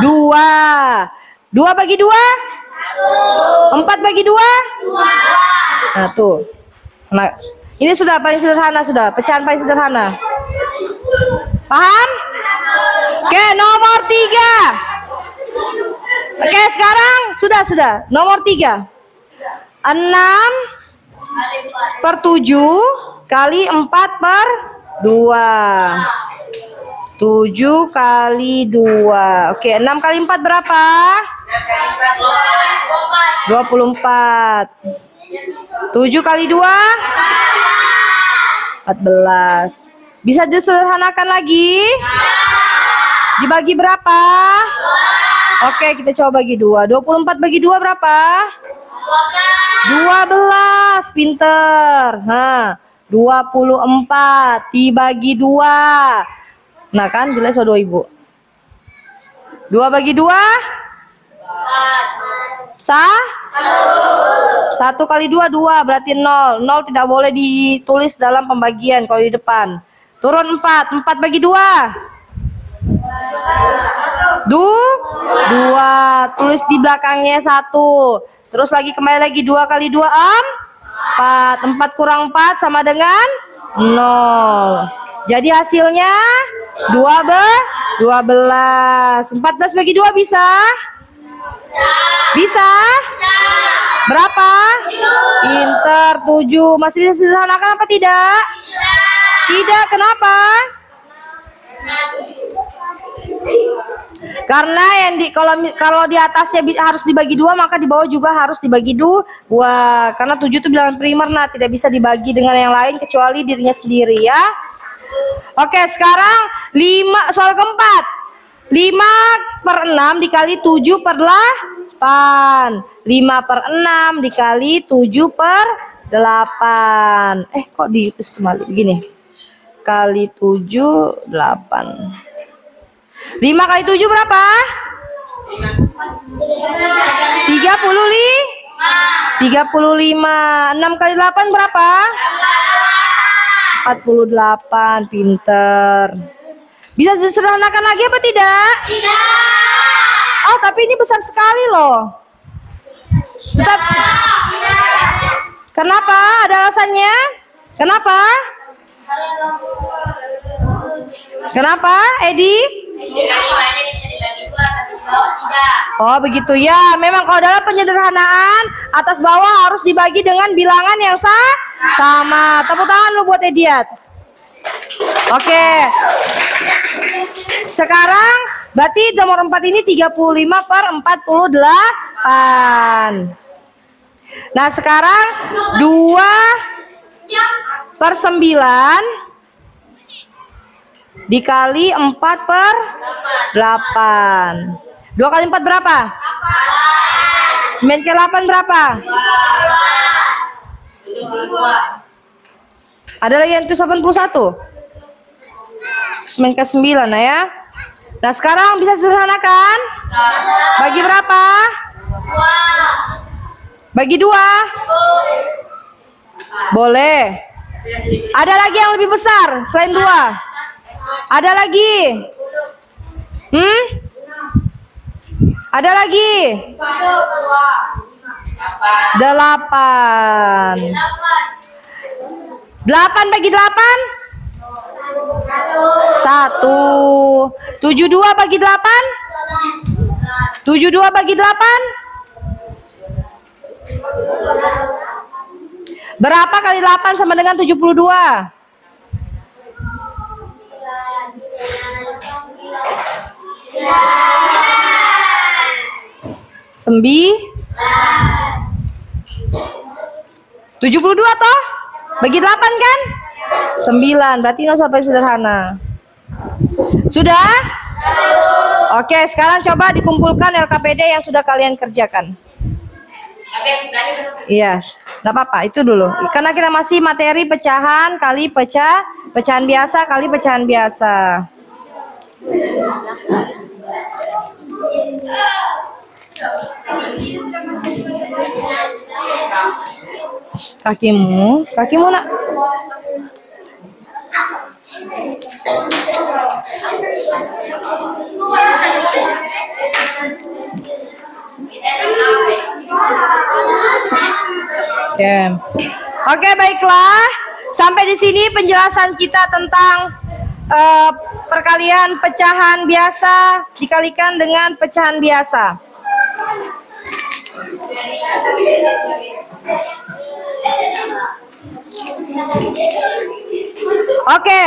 2. 2 bagi 2? 4 bagi 2? Nah, tuh. Nah, ini sudah paling sederhana, sudah. Pecahan paling sederhana. Paham? Oke, nomor 3. Oke, sekarang sudah. Nomor 3. 6 per 7 kali 4 per 2. 7 kali 2. Oke, 6 kali 4 berapa? 24. 7 kali 2? 14. Bisa disederhanakan lagi? Dibagi berapa? Oke, kita coba bagi 2. 24 bagi 2 berapa? 12. Pinter. Nah, 24 dibagi 2. Nah, kan jelas soal 2 Ibu. 2 bagi 2? 1 kali 2, 2. Berarti 0. 0 tidak boleh ditulis dalam pembagian kalau di depan. Turun 4. 4 bagi 2? 2. Tulis di belakangnya 1. Terus kembali lagi 2 kali 2 4. 4 kurang 4 sama dengan 0. Jadi hasilnya 12. 14 bagi 2 bisa? Bisa? Berapa? Pinter, 7. Masih bisa sederhanakan apa tidak? Tidak, kenapa? Karena yang kalau di atasnya harus dibagi 2, maka di bawah juga harus dibagi 2. Karena 7 itu bilangan primer, nah tidak bisa dibagi dengan yang lain kecuali dirinya sendiri ya. Oke, sekarang soal keempat. 5/6 dikali 7/8. 5/6 dikali 7/8. Kok diutus kembali begini? Kali 7, 8. 5 kali 7 berapa? 35. 6 kali 8 berapa? 48. Pinter. Bisa disederhanakan lagi apa tidak? Tidak. Oh, tapi ini besar sekali loh. Tetap. Kenapa? Ada alasannya? Kenapa? Kenapa, Edi? Oh, begitu ya. Memang kalau dalam penyederhanaan atas bawah harus dibagi dengan bilangan yang sama. Tepuk tangan lu buat Ediat. Oke. Sekarang berarti nomor 4 ini 35/48. Nah, sekarang 2/9 dikali 4/8. 2 kali 4 berapa? 9 kali 8 berapa? Ada lagi yang itu 81? 9 kali 9 ya. Nah, sekarang bisa sederhanakan? Bagi berapa? Bagi 2? Boleh. Ada lagi yang lebih besar selain 2? Ada lagi? Ada lagi? 8. 8 bagi 8? 1. 72 bagi 8? 72 bagi 8? Berapa kali 8 sama dengan 72? 72 toh? Bagi 8 kan? 9. Berarti nggak sampai sederhana. Sudah? Oke, sekarang coba dikumpulkan LKPD yang sudah kalian kerjakan. Iya, nggak apa-apa, itu dulu. Karena kita masih materi pecahan kali pecahan biasa kali pecahan biasa. Kakimu nak. Oke, baiklah. Sampai di sini penjelasan kita tentang perkalian pecahan biasa dikalikan dengan pecahan biasa. Oke,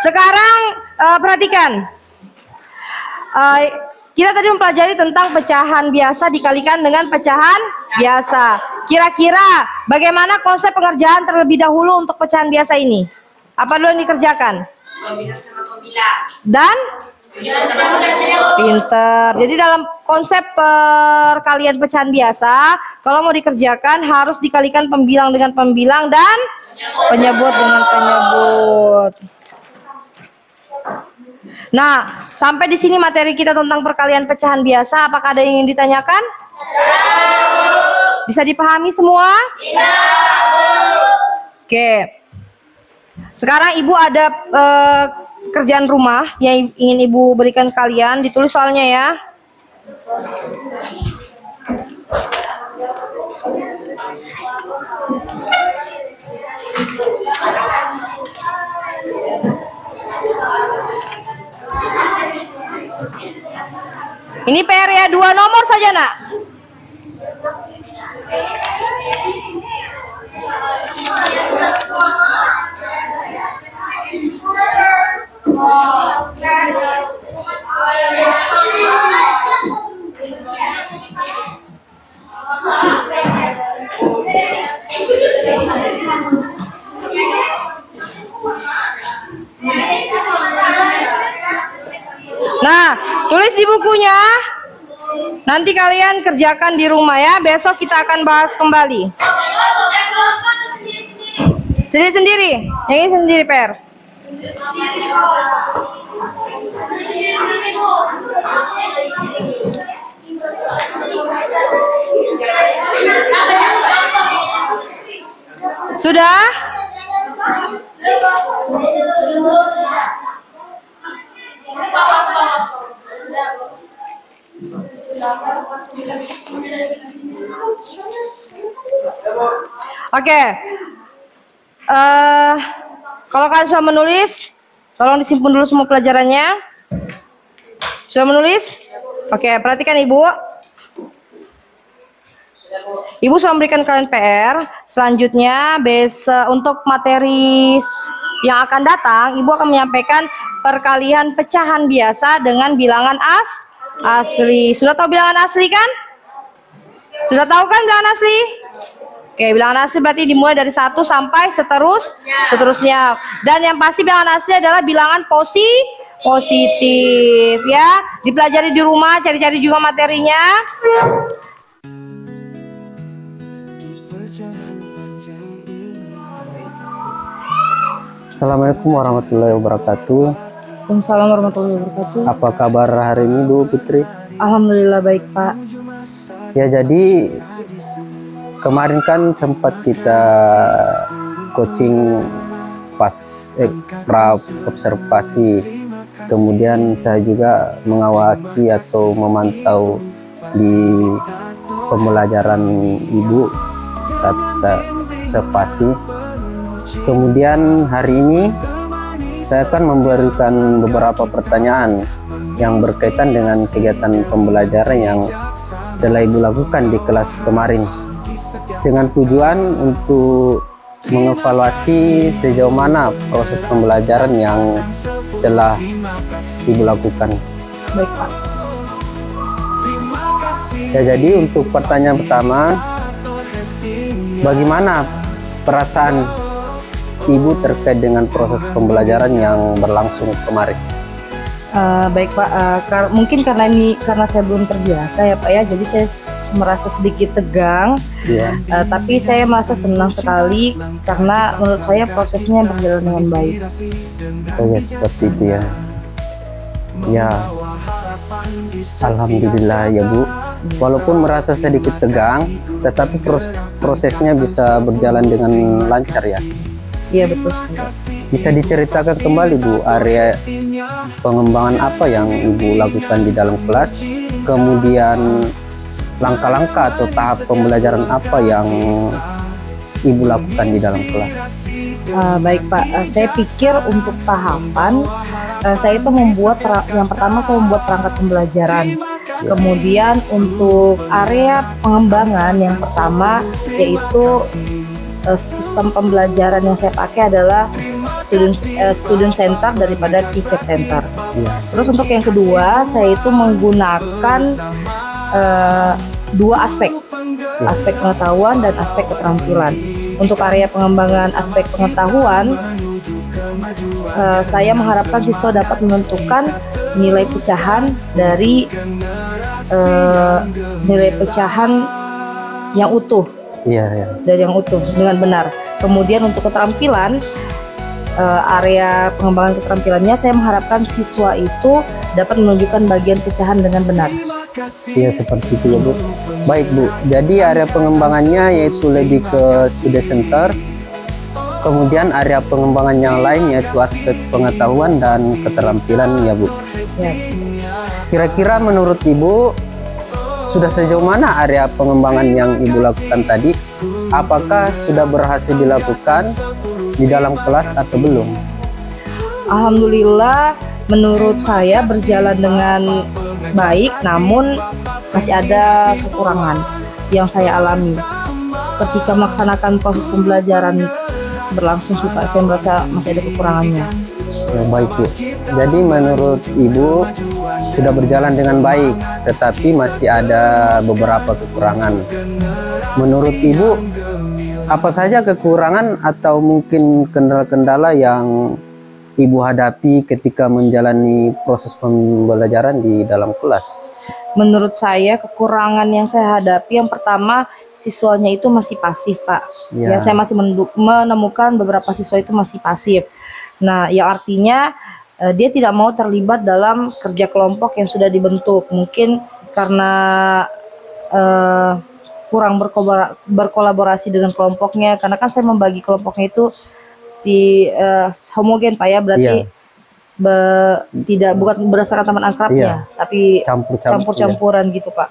sekarang perhatikan. Kita tadi mempelajari tentang pecahan biasa dikalikan dengan pecahan biasa. Kira-kira bagaimana konsep pengerjaan terlebih dahulu untuk pecahan biasa ini? Apa dulu yang dikerjakan? Dan? Pinter. Jadi dalam konsep perkalian pecahan biasa, kalau mau dikerjakan harus dikalikan pembilang dengan pembilang dan penyebut dengan penyebut. Nah, sampai di sini materi kita tentang perkalian pecahan biasa. Apakah ada yang ingin ditanyakan? Bisa dipahami semua? Oke. Sekarang Ibu ada kerjaan rumah yang ingin Ibu berikan kalian. Ditulis soalnya ya. Ini PR ya, 2 nomor saja nak. Tulis di bukunya. Nanti kalian kerjakan di rumah ya. Besok kita akan bahas kembali. Sendiri-sendiri. Yang ini sendiri, Per. Sudah? Oke. Kalau kalian sudah menulis, tolong disimpan dulu semua pelajarannya. Sudah menulis? Oke, perhatikan Ibu. Ibu sudah memberikan kalian PR. Selanjutnya, untuk materi yang akan datang, Ibu akan menyampaikan perkalian pecahan biasa dengan bilangan asli. Sudah tahu bilangan asli kan? Sudah tahu kan bilangan asli? Oke, bilangan asli berarti dimulai dari 1 sampai seterusnya. Dan yang pasti bilangan asli adalah bilangan positif ya. Dipelajari di rumah, cari-cari juga materinya. Assalamualaikum warahmatullahi wabarakatuh. Waalaikumsalam warahmatullahi wabarakatuh. Apa kabar hari ini Bu Fitri? Alhamdulillah baik Pak. Ya, jadi kemarin kan sempat kita coaching pra observasi. Kemudian saya juga mengawasi atau memantau di pembelajaran Ibu saat saya observasi. Kemudian hari ini saya akan memberikan beberapa pertanyaan yang berkaitan dengan kegiatan pembelajaran yang telah Ibu lakukan di kelas kemarin, dengan tujuan untuk mengevaluasi sejauh mana proses pembelajaran yang telah Ibu lakukan. Baik Pak. Ya, jadi untuk pertanyaan pertama, bagaimana perasaan Ibu terkait dengan proses pembelajaran yang berlangsung kemarin? Baik Pak, mungkin karena saya belum terbiasa ya Pak ya, jadi saya merasa sedikit tegang. Ya. Tapi saya merasa senang sekali karena menurut saya prosesnya berjalan dengan baik. Oh ya, seperti itu ya. Ya, alhamdulillah ya Bu. Walaupun merasa sedikit tegang, tetapi prosesnya bisa berjalan dengan lancar ya. Iya betul sekali. Bisa diceritakan kembali Bu, area pengembangan apa yang Ibu lakukan di dalam kelas, kemudian langkah-langkah atau tahap pembelajaran apa yang Ibu lakukan di dalam kelas? Baik Pak, saya pikir untuk tahapan saya itu yang pertama saya membuat perangkat pembelajaran. Kemudian untuk area pengembangan yang pertama yaitu sistem pembelajaran yang saya pakai adalah student center daripada teacher center. Terus untuk yang kedua saya itu menggunakan dua aspek pengetahuan dan aspek keterampilan. Untuk area pengembangan aspek pengetahuan, saya mengharapkan siswa dapat menentukan nilai pecahan dari nilai pecahan yang utuh. Dari yang utuh dengan benar. Kemudian untuk keterampilan, area pengembangan keterampilannya saya mengharapkan siswa itu dapat menunjukkan bagian pecahan dengan benar. Iya, seperti itu ya Bu. Baik Bu, jadi area pengembangannya yaitu lebih ke student center. Kemudian area pengembangan yang lain yaitu aspek pengetahuan dan keterampilan ya Bu. Ya. Kira-kira menurut Ibu sudah sejauh mana area pengembangan yang Ibu lakukan tadi? Apakah sudah berhasil dilakukan di dalam kelas atau belum? Alhamdulillah, menurut saya berjalan dengan baik, namun masih ada kekurangan yang saya alami ketika melaksanakan proses pembelajaran berlangsung sih Pak. Saya merasa masih ada kekurangannya. Ya, baik Bu. Jadi menurut Ibu sudah berjalan dengan baik, tetapi masih ada beberapa kekurangan. Menurut Ibu, apa saja kekurangan atau mungkin kendala-kendala yang Ibu hadapi ketika menjalani proses pembelajaran di dalam kelas? Menurut saya kekurangan yang saya hadapi yang pertama, siswanya itu masih pasif, Pak. Ya. Ya, saya masih menemukan beberapa siswa itu masih pasif. Nah, yang artinya dia tidak mau terlibat dalam kerja kelompok yang sudah dibentuk. Mungkin karena kurang berkolaborasi dengan kelompoknya, karena kan saya membagi kelompoknya itu di homogen, Pak ya, berarti bukan berdasarkan teman akrabnya, tapi campur-campuran gitu, Pak.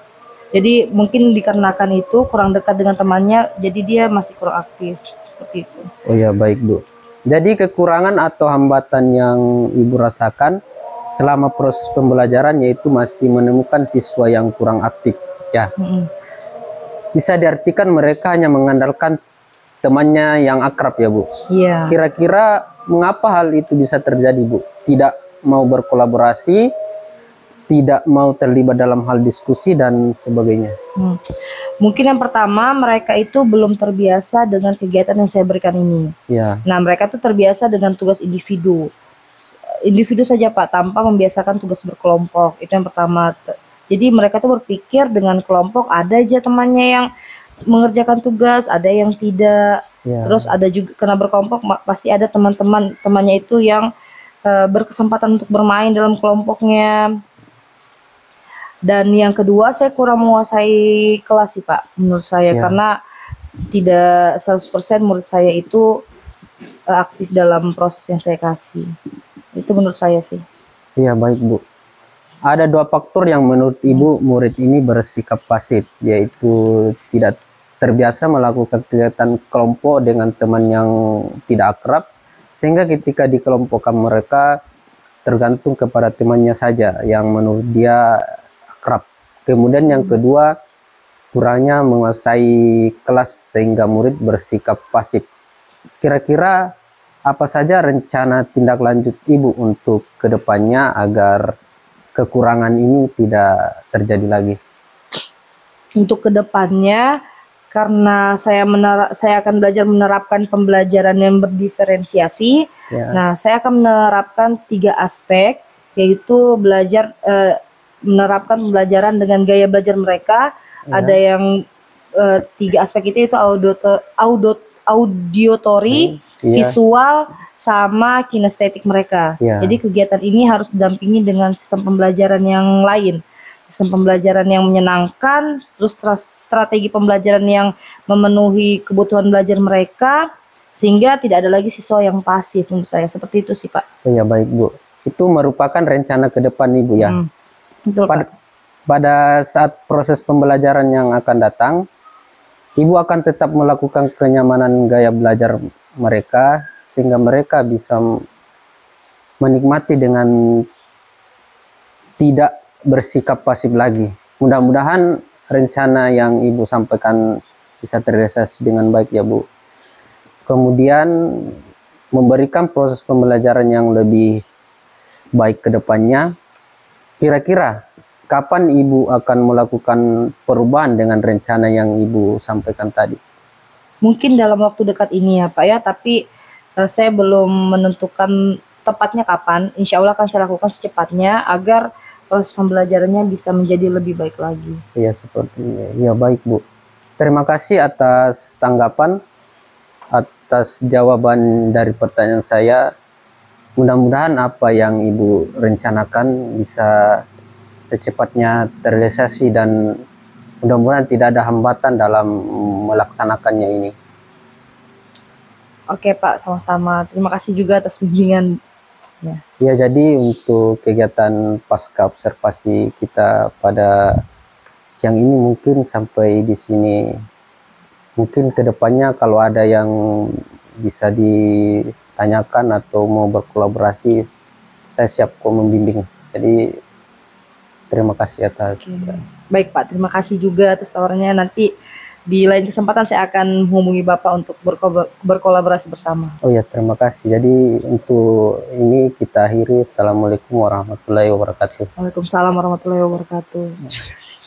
Jadi mungkin dikarenakan itu kurang dekat dengan temannya, jadi dia masih kurang aktif seperti itu. Oh ya, baik Bu. Jadi kekurangan atau hambatan yang Ibu rasakan selama proses pembelajaran yaitu masih menemukan siswa yang kurang aktif, ya. Bisa diartikan mereka hanya mengandalkan temannya yang akrab, ya Bu. Iya. Kira-kira mengapa hal itu bisa terjadi, Bu? Tidak mau berkolaborasi, tidak mau terlibat dalam hal diskusi dan sebagainya. Mungkin yang pertama, mereka itu belum terbiasa dengan kegiatan yang saya berikan ini. Ya. Nah, mereka tuh terbiasa dengan tugas individu. Individu saja, Pak, tanpa membiasakan tugas berkelompok. Itu yang pertama. Jadi mereka tuh berpikir dengan kelompok ada aja temannya yang mengerjakan tugas, ada yang tidak. Terus ada juga karena berkelompok pasti ada temannya itu yang berkesempatan untuk bermain dalam kelompoknya. Dan yang kedua, saya kurang menguasai kelas sih, Pak, menurut saya, karena tidak 100% murid saya itu aktif dalam proses yang saya kasih. Itu menurut saya sih. Iya, baik Bu. Ada dua faktor yang menurut Ibu murid ini bersikap pasif, yaitu tidak terbiasa melakukan kegiatan kelompok dengan teman yang tidak akrab, sehingga ketika dikelompokkan mereka tergantung kepada temannya saja yang menurut dia akrab. Kemudian yang kedua, kurangnya menguasai kelas sehingga murid bersikap pasif. Kira-kira apa saja rencana tindak lanjut Ibu untuk kedepannya agar kekurangan ini tidak terjadi lagi? Untuk kedepannya, karena saya akan belajar menerapkan pembelajaran yang berdiferensiasi. Nah, saya akan menerapkan 3 aspek, yaitu belajar menerapkan pembelajaran dengan gaya belajar mereka. Ada yang 3 aspek itu yaitu auditory, visual, sama kinestetik mereka. Jadi kegiatan ini harus didampingi dengan sistem pembelajaran yang lain. Sistem pembelajaran yang menyenangkan, terus strategi pembelajaran yang memenuhi kebutuhan belajar mereka, sehingga tidak ada lagi siswa yang pasif menurut saya. Seperti itu sih, Pak. Iya, baik Bu. Itu merupakan rencana ke depan Ibu ya. Betul, Pak. Pada saat proses pembelajaran yang akan datang, Ibu akan tetap melakukan kenyamanan gaya belajar mereka, sehingga mereka bisa menikmati dengan tidak bersikap pasif lagi. Mudah-mudahan rencana yang Ibu sampaikan bisa terrealisasi dengan baik ya Bu. Kemudian memberikan proses pembelajaran yang lebih baik ke depannya. Kira-kira kapan Ibu akan melakukan perubahan dengan rencana yang Ibu sampaikan tadi? Mungkin dalam waktu dekat ini ya Pak ya, tapi saya belum menentukan tepatnya kapan. Insya Allah akan saya lakukan secepatnya agar proses pembelajarannya bisa menjadi lebih baik lagi. Iya, sepertinya. Ya, baik Bu. Terima kasih atas tanggapan, atas jawaban dari pertanyaan saya. Mudah-mudahan apa yang Ibu rencanakan bisa secepatnya terrealisasi dan mudah-mudahan tidak ada hambatan dalam melaksanakannya ini. Oke Pak, sama-sama. Terima kasih juga atas bimbingan. Ya, jadi untuk kegiatan pasca observasi kita pada siang ini mungkin sampai di sini. Mungkin kedepannya kalau ada yang bisa ditanyakan atau mau berkolaborasi, saya siap kok membimbing. Jadi terima kasih atas. Baik Pak, terima kasih juga atas tawarannya. Nanti di lain kesempatan saya akan menghubungi Bapak untuk berkolaborasi bersama. Oh ya, terima kasih. Jadi untuk ini kita akhiri. Assalamualaikum warahmatullahi wabarakatuh. Waalaikumsalam warahmatullahi wabarakatuh. Terima kasih.